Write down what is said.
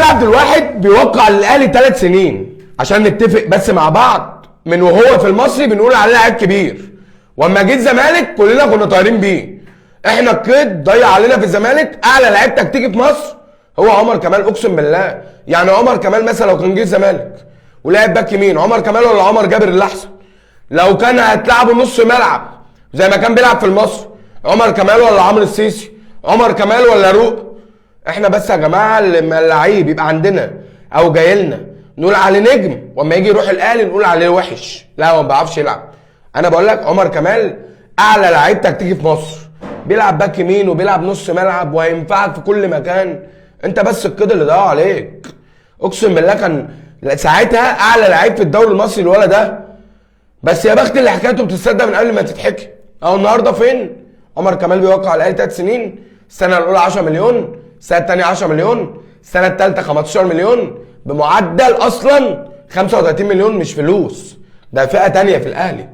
عبد الواحد بيوقع للاهلي 3 سنين عشان نتفق بس مع بعض. من وهو في المصري بنقول عليه لعيب كبير، واما جه الزمالك كلنا كنا طايرين بيه. احنا القيد ضيع علينا في الزمالك اعلى لعيب تكتيكي في مصر هو عمر كمال، اقسم بالله. يعني عمر كمال مثلا لو كان جه الزمالك ولعب باك يمين، عمر كمال ولا عمر جابر اللي احسن؟ لو كان هتلعبه نص ملعب زي ما كان بيلعب في المصري، عمر كمال ولا عمرو السيسي؟ عمر كمال ولا روق؟ احنا بس يا جماعه لما اللعيب يبقى عندنا او جاي لنا نقول عليه نجم، واما يجي يروح الاهلي نقول عليه وحش. لا هو ما بيعرفش يلعب. انا بقول لك عمر كمال اعلى لعيب تكتيكي في مصر، بيلعب باك يمين وبيلعب نص ملعب وهينفعك في كل مكان. انت بس القيد اللي ضاع عليك. اقسم بالله كان ساعتها اعلى لعيب في الدوري المصري الولد ده. بس يا بخت اللي حكايته بتصدق من قبل ما تتحكي. اهو النهارده فين؟ عمر كمال بيوقع على الاهلي 3 سنين، السنه الاولى 10 مليون، السنه الثانيه 10 مليون، السنه الثالثه 15 مليون، بمعدل اصلا 35 مليون. مش فلوس، ده فئه ثانيه في الاهلي.